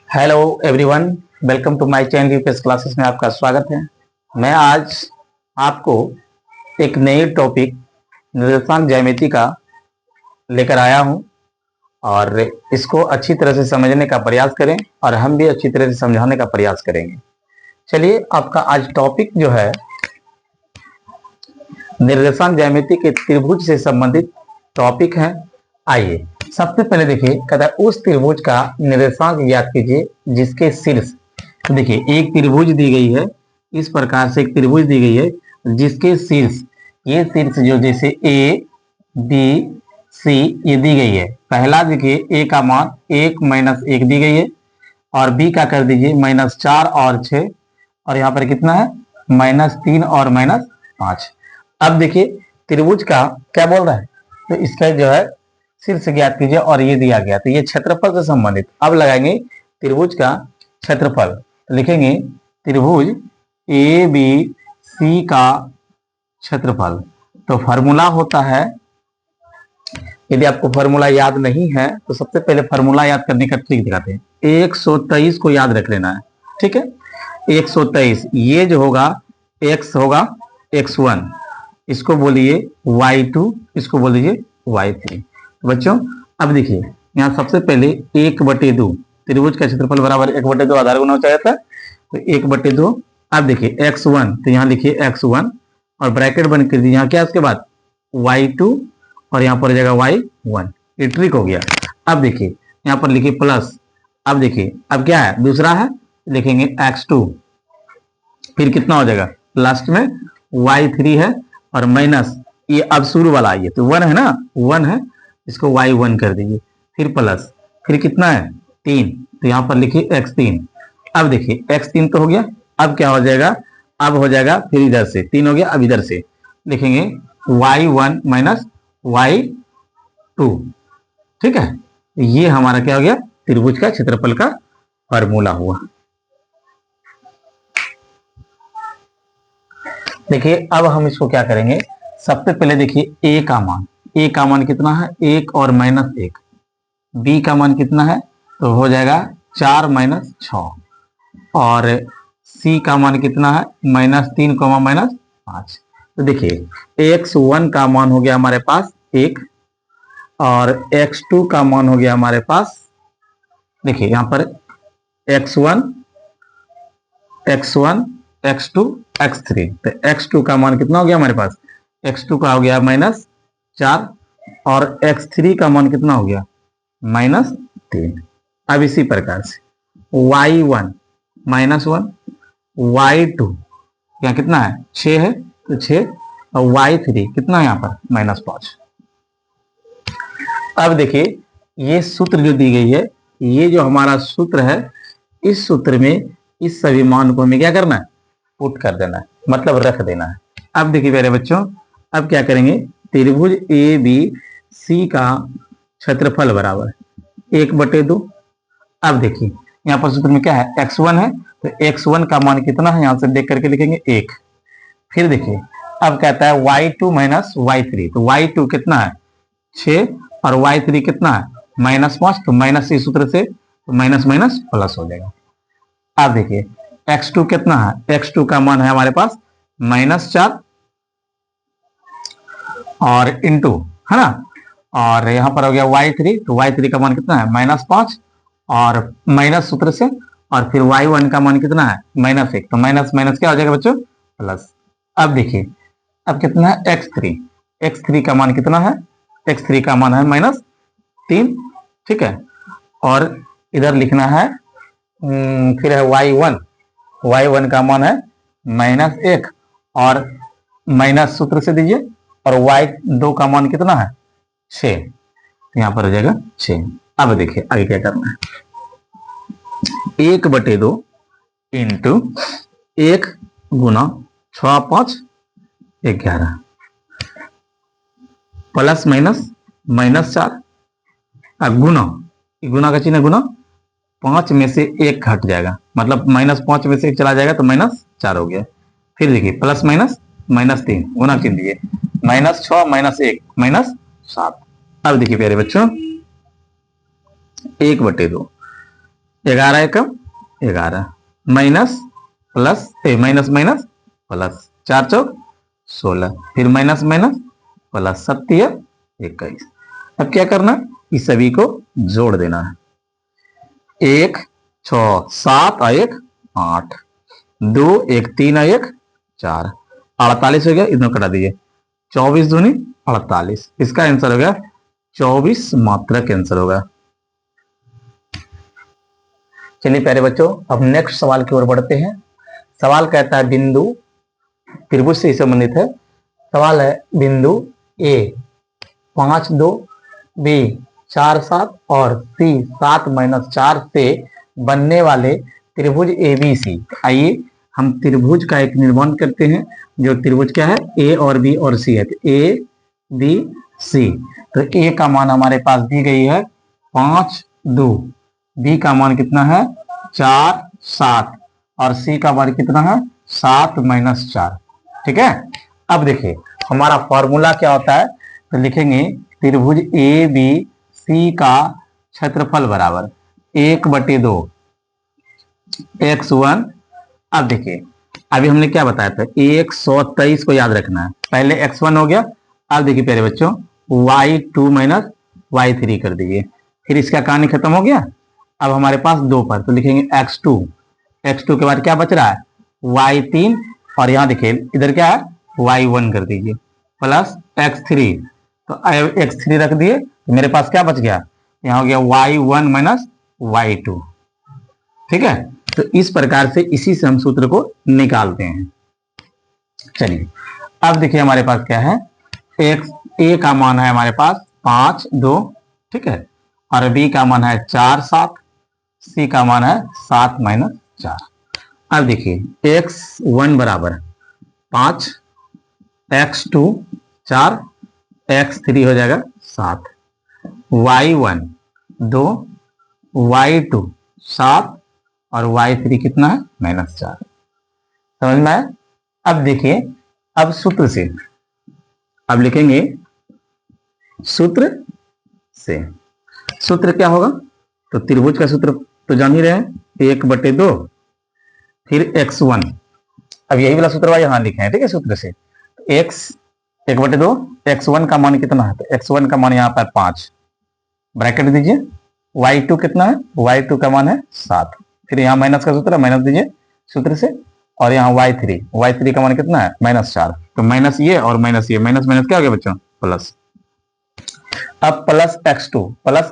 Hello everyone, welcome to my channel UPS classes में आपका स्वागत है। मैं आज आपको एक नए टॉपिक निर्देशांक ज्यामिति का लेकर आया हूं और इसको अच्छी तरह से समझने का प्रयास करें और हम भी अच्छी तरह से समझाने का प्रयास करेंगे। चलिए, आपका आज टॉपिक जो है निर्देशांक ज्यामिति के त्रिभुज से संबंधित टॉपिक है। आइए सबसे पहले देखिए, कहता है उस त्रिभुज का निर्देशांक ज्ञात कीजिए जिसके शीर्ष। तो देखिए, एक त्रिभुज दी गई है, इस प्रकार से एक त्रिभुज दी गई है जिसके शीर्ष, ये शीर्ष जो जैसे ए बी सी ये दी गई है। पहला देखिए, ए का मान 1-1 दी गई है और बी का कर दीजिए -4 और 6 और यहाँ पर कितना है -3 और -5। अब देखिए त्रिभुज का क्या बोल रहा है, तो इसका जो है शीर्ष ज्ञात कीजिए और ये दिया गया, तो ये क्षेत्रफल से संबंधित। अब लगाएंगे त्रिभुज का क्षेत्रफल, तो लिखेंगे त्रिभुज ए बी सी का क्षेत्रफल। तो फॉर्मूला होता है, यदि आपको फॉर्मूला याद नहीं है तो सबसे पहले फॉर्मूला याद करने का ट्रिक दिखाते हैं। 123 को याद रख लेना है, ठीक है। 123 ये जो होगा x होगा x1, इसको बोलिए y2, इसको बोलिए y3। बच्चों अब देखिए, यहाँ सबसे पहले 1/2 त्रिभुज का क्षेत्रफल बराबर 1/2 आधार गुना हो जाता है, तो 1/2। अब देखिए x1, तो यहाँ लिखिए x1 और ब्रैकेट बंद कर दीजिए। यहाँ क्या इसके बाद y2 और यहाँ पर हो जाएगा y1। ये ट्रिक हो गया। अब देखिए यहाँ पर लिखिए प्लस। अब देखिए अब क्या है, दूसरा है, लिखेंगे x2, फिर कितना हो जाएगा लास्ट में y3 है और माइनस ये अब शुरू वाला आइए तो 1 है ना, 1 है, इसको y1 कर दीजिए, फिर प्लस, फिर कितना है 3, तो यहाँ पर लिखिए x3। अब देखिए x3 तो हो गया, अब क्या हो जाएगा, अब हो जाएगा फिर इधर से 3 हो गया, अब इधर से लिखेंगे y1 माइनस y2, ठीक है। ये हमारा क्या हो गया, त्रिभुज का क्षेत्रफल का फॉर्मूला हुआ। देखिए अब हम इसको क्या करेंगे, सबसे पहले देखिए ए का मान कितना है 1 और -1, बी का मान कितना है तो हो जाएगा 4 - 6 और सी का मान कितना है -3, -5। तो देखिए x1 का मान हो गया हमारे पास 1 और x2 का मान हो गया हमारे पास, देखिए यहाँ पर x1 x2 x3, तो x2 का मान कितना हो गया हमारे पास, x2 का हो गया -4 और x3 का मान कितना हो गया -3। अब इसी प्रकार से y1 -1, y2 यहाँ कितना है 6 है तो 6 और y3 कितना है यहाँ पर -5। अब देखिए ये सूत्र जो दी गई है, ये जो हमारा सूत्र है, इस सूत्र में इस सभी मान को हमें क्या करना है, पुट कर देना है, मतलब रख देना है। अब देखिए मेरे बच्चों, अब क्या करेंगे, त्रिभुज ए बी सी का क्षेत्रफल बराबर 1/2। अब देखिए यहाँ पर सूत्र में क्या है, x1 है, तो x1 का मान कितना है, यहां से देख करके लिखेंगे 1। फिर देखिए अब कहता है y2 माइनस y3, तो y2 कितना है 6 और y3 कितना है -5, तो माइनस इस सूत्र से तो माइनस माइनस प्लस हो जाएगा। अब देखिए x2 कितना है, x2 का मान है हमारे पास -4 और इंटू, है ना, और यहाँ पर हो गया y3, तो y3 का मान कितना है -5 और माइनस सूत्र से, और फिर y1 का मान कितना है -1, तो माइनस माइनस क्या हो जाएगा बच्चों प्लस। अब देखिए अब कितना है x3 का मान कितना है, x3 का मान है -3, ठीक है। और इधर लिखना है फिर है y1 का मान है -1 और माइनस सूत्र से दीजिए, और y2 का मान कितना है 6, तो यहाँ पर हो जाएगा 6। अब देखिए आगे क्या करना है, 1/2 इंटू 1 गुना 6 5 11 प्लस माइनस -4, गुना का चिन्ह गुना, 5 में से 1 घट जाएगा, मतलब -5 में से 1 चला जाएगा तो -4 हो गया। फिर देखिए प्लस माइनस -3 गुना चिन्ह दिए, -6 -1 -7। अब देखिए प्यारे बच्चों 1/2 11 एकम 11 minus plus minus minus plus 4 चौक 16, फिर माइनस माइनस प्लस 7 21। अब क्या करना, इस सभी को जोड़ देना है। 1 6 7 और 1 8, 2 1 3 और 1 4, 48 हो गया। इधर कटा दीजिए, 24 दूनी 48। इसका आंसर हो गया 24 मात्रक आंसर होगा। चलिए प्यारे बच्चों, अब नेक्स्ट सवाल की ओर बढ़ते हैं। सवाल कहता है बिंदु त्रिभुज से संबंधित है। सवाल है बिंदु ए 5 2, बी 4 7 और सी 7 - 4 से बनने वाले त्रिभुज एबीसी। आइए हम त्रिभुज का एक निर्माण करते हैं। जो त्रिभुज क्या है, ए और बी और सी है। तो ए बी सी, तो ए का मान हमारे पास दी गई है 5 2, बी का मान कितना है 4 7 और सी का मान कितना है 7 - 4। ठीक है। अब देखिए हमारा फॉर्मूला क्या होता है, तो लिखेंगे त्रिभुज ए बी सी का क्षेत्रफल बराबर 1/2 x1। अब देखिए अभी हमने क्या बताया था, 123 को याद रखना है। पहले x1 हो गया। अब देखिए प्यारे बच्चों y2 - y3 कर दीजिए, फिर इसका कहानी खत्म हो गया। अब हमारे पास 2 पर, तो लिखेंगे x2। x2 के बाद क्या बच रहा है y3, और यहाँ देखिए इधर क्या है y1 कर दीजिए प्लस x3। तो x3 रख दिए, तो मेरे पास क्या बच गया, यहाँ हो गया y1 - y2। ठीक है। तो इस प्रकार से इसी से हम सूत्र को निकालते हैं। चलिए अब देखिए हमारे पास क्या है, x ए का मान है हमारे पास 5 2, ठीक है, और बी का मान है 4 7, सी का मान है 7 - 4। अब देखिए x1 बराबर 5, x2 4, x3 हो जाएगा 7, y1 2, y2 7 और y3 कितना है -4। समझ में आया। अब देखिए अब सूत्र से, अब लिखेंगे सूत्र से। सूत्र क्या होगा, तो त्रिभुज का सूत्र तो जान ही रहे हैं, 1/2 फिर x1। अब यही वाला सूत्र यहाँ लिखे हैं। ठीक है। सूत्र से x 1/2, x1 का मान कितना है, तो x1 का मान यहाँ पर 5, ब्रैकेट दीजिए। y2 कितना है, y2 का मान है 7, फिर यहाँ माइनस का सूत्र माइनस दीजिए सूत्र से, और यहाँ y3 का मान कितना है -4। तो माइनस ये और माइनस ये, माइनस माइनस क्या हो गया बच्चों प्लस। अब प्लस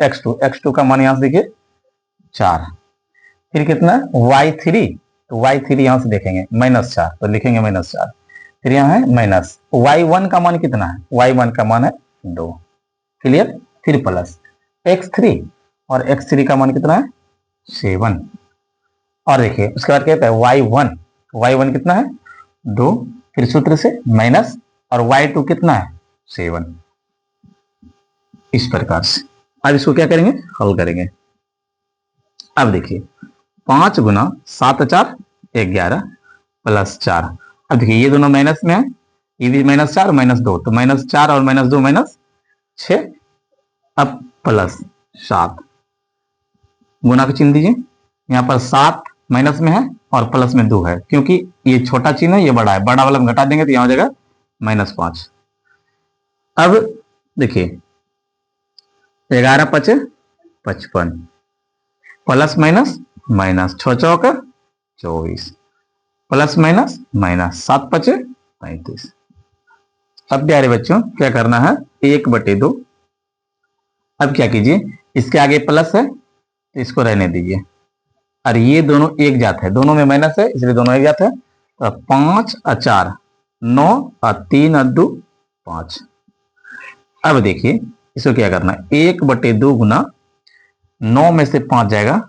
x2 का मान यहां से देखिए 4, फिर कितना y3, तो y3 यहां से देखेंगे -4, तो लिखेंगे -4, फिर यहाँ है माइनस y1 का मान कितना है, y1 का मान है 2, क्लियर। फिर प्लस x3, और x3 का मान कितना है 7, और देखिए उसके बाद कहता है y1 कितना है 2, फिर सूत्र से माइनस, और y2 कितना है 7। इस प्रकार से अब इसको क्या करेंगे, हल करेंगे। अब देखिए 5 × 7 4 11 प्लस 4। अब देखिए ये दोनों माइनस में है, ये भी -4 -2, तो -4 और -2 -6। अब प्लस 7, गुना का चिन्ह दीजिए। यहाँ पर 7 माइनस में है और प्लस में 2 है, क्योंकि ये छोटा चिन्ह है, ये बड़ा है, बड़ा वाला में घटा देंगे तो यहाँ हो जाएगा -5। अब देखिए 11 × 5 = 55, प्लस माइनस माइनस 6 चौका 24, प्लस माइनस माइनस 7 × 5 = 35। अब प्यारे बच्चों क्या करना है, 1/2। अब क्या कीजिए, इसके आगे प्लस है तो इसको रहने दीजिए, और ये दोनों एक जात है, दोनों में माइनस है इसलिए दोनों एक जात है। तो 5 और 4 9 और 3 और 2 5। अब देखिए इसको क्या करना है, 1/2 गुना 9 में से 5 जाएगा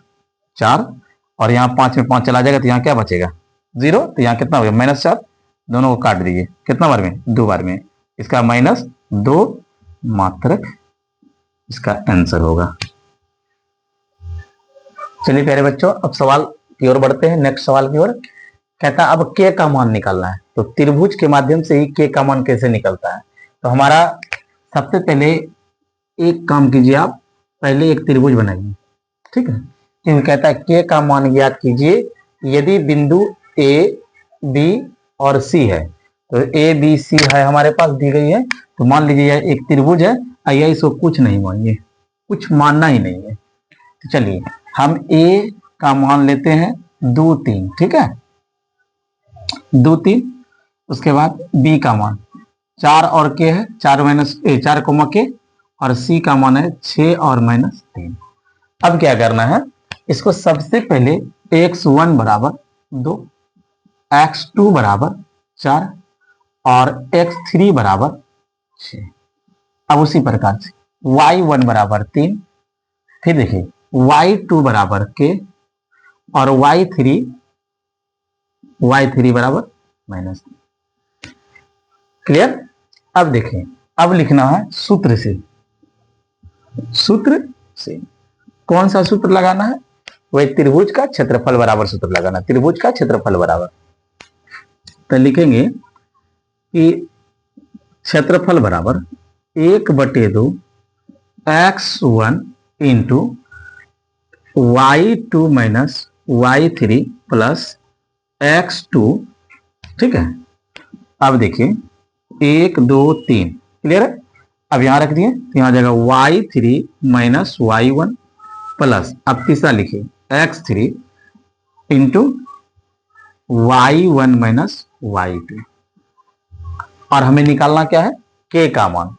4, और यहाँ 5 में 5 चला जाएगा तो यहाँ क्या बचेगा 0, तो यहाँ कितना हो गया -4। दोनों को काट दीजिए, कितना बार में 2 बार में, इसका -2 मात्रक इसका आंसर होगा। चलिए प्यारे बच्चों अब सवाल की ओर बढ़ते हैं, नेक्स्ट सवाल की ओर। कहता है अब के का मान निकालना है, तो त्रिभुज के माध्यम से ही के का मान कैसे निकलता है। तो हमारा सबसे पहले एक काम कीजिए, आप पहले एक त्रिभुज बनाइए, ठीक है। क्योंकि कहता है के का मान ज्ञात कीजिए यदि बिंदु ए बी और सी है। तो ए बी सी है हमारे पास दी गई है, तो मान लीजिए एक त्रिभुज है, आइए इसको कुछ नहीं मानिए, कुछ मानना ही नहीं है। तो चलिए हम ए का मान लेते हैं 2 3, ठीक है 2 3। उसके बाद बी का मान 4 और के है 4 माइनस 4 कोमा के, और सी का मान है 6 और -3। अब क्या करना है, इसको सबसे पहले x1 बराबर 2, x2 बराबर 4 और x3 बराबर 6। अब उसी प्रकार से y1 बराबर 3, फिर देखिए y2 बराबर के और y3 बराबर -3। क्लियर। अब देखें, अब लिखना है सूत्र से। सूत्र से कौन सा सूत्र लगाना है, वही त्रिभुज का क्षेत्रफल बराबर सूत्र लगाना, त्रिभुज का क्षेत्रफल बराबर। तो लिखेंगे कि क्षेत्रफल बराबर 1/2 x1 into y2 minus y3 plus x2, ठीक है। अब देखिए 1 2 3, क्लियर है। अब यहां रख दिए तो यहां जाएगा y3 माइनस y1 प्लस, अब तीसरा लिखिए x3 into y1 minus y2। और हमें निकालना क्या है, k का मान।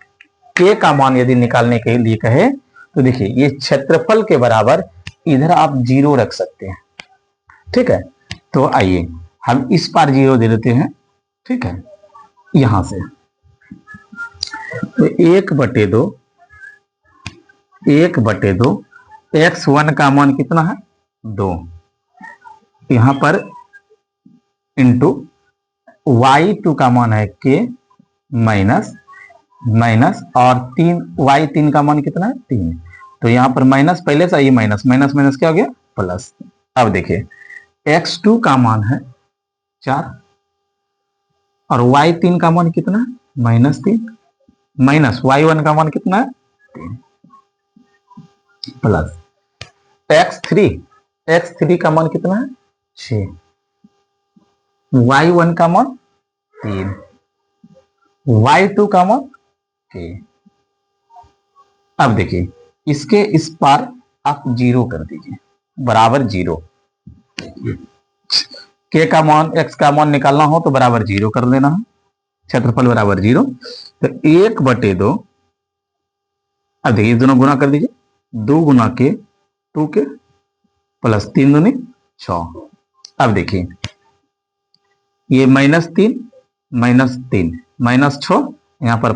k का मान यदि निकालने के लिए कहे तो देखिए ये क्षेत्रफल के बराबर इधर आप 0 रख सकते हैं, ठीक है। तो आइए हम इस पार 0 दे देते हैं, ठीक है। यहां से तो 1/2 x1 का मान कितना है 2, यहां पर इंटू y2 का मान है k माइनस और 3 का मान कितना है 3। तो यहां पर माइनस पहले से ये माइनस क्या हो गया प्लस। अब देखिए x2 का मान है 4 और y3 का मान कितना है -3, माइनस y1 का मान कितना है 3 प्लस x3 का मान कितना है 6, y1 का मान 3, y2 का मान k। अब देखिए इसके इस पार आप 0 कर दीजिए, बराबर 0। k का मान x का मान निकालना हो तो बराबर 0 कर देना है, क्षेत्रफल बराबर 0। तो 1/2, अब देखिए दोनों गुना कर दीजिए, 2 गुना के 2 के प्लस 3 दूनी 6। अब देखिए ये -3 -6, यहाँ पर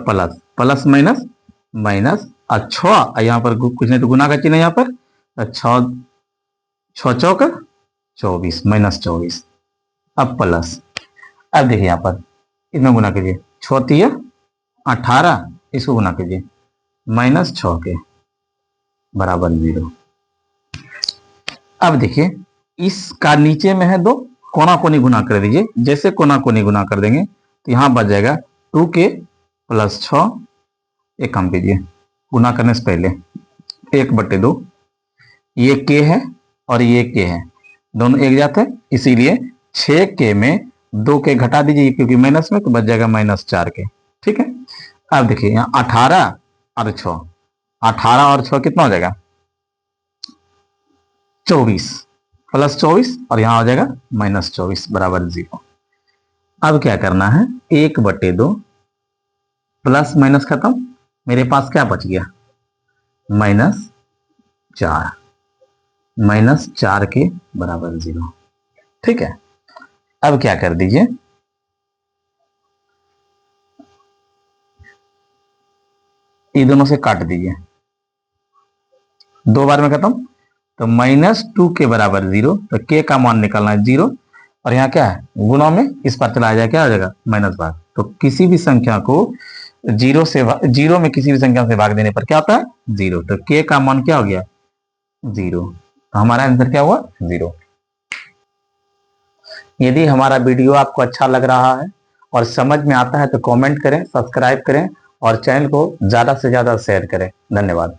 प्लस माइनस और 6, यहाँ पर कुछ नहीं तो गुना का चिन्ह यहाँ पर 6 चौक 24 -24। अब प्लस, अब देखिए यहाँ पर इतना गुना कीजिए 6 3 18, इसको गुना कीजिए -6 के बराबर 0। अब देखिए इसका नीचे में है 2, कोना कोनी गुना कर दीजिए। जैसे कोना कोनी गुना कर देंगे तो यहां बच जाएगा 2k प्लस 6, एक काम कीजिए गुना करने से पहले 1/2, ये k है और ये k है, दोनों एक जाते हैं, इसीलिए 6k में 2k घटा दीजिए क्योंकि माइनस में, तो बच जाएगा -4k, ठीक है। अब देखिए यहाँ 18 और 6, 18 और 6 कितना हो जाएगा 24 प्लस 24, और यहां हो जाएगा -24 बराबर 0। अब क्या करना है 1/2 प्लस माइनस खत्म, मेरे पास क्या बच गया -4 के बराबर 0, ठीक है। अब क्या कर दीजिए, ये दोनों से काट दीजिए, 2 बार में खत्म, तो -2 के बराबर 0। तो k का मान निकालना है 0, और यहाँ क्या है गुणा में इस पर चला जाएगा, क्या हो जाएगा -भाग। तो किसी भी संख्या को 0 में किसी भी संख्या से भाग देने पर क्या होता है 0। तो k का मान क्या हो गया 0, तो हमारा आंसर क्या हुआ 0। यदि हमारा वीडियो आपको अच्छा लग रहा है और समझ में आता है तो कमेंट करें, सब्सक्राइब करें और चैनल को ज्यादा से ज्यादा शेयर करें। धन्यवाद।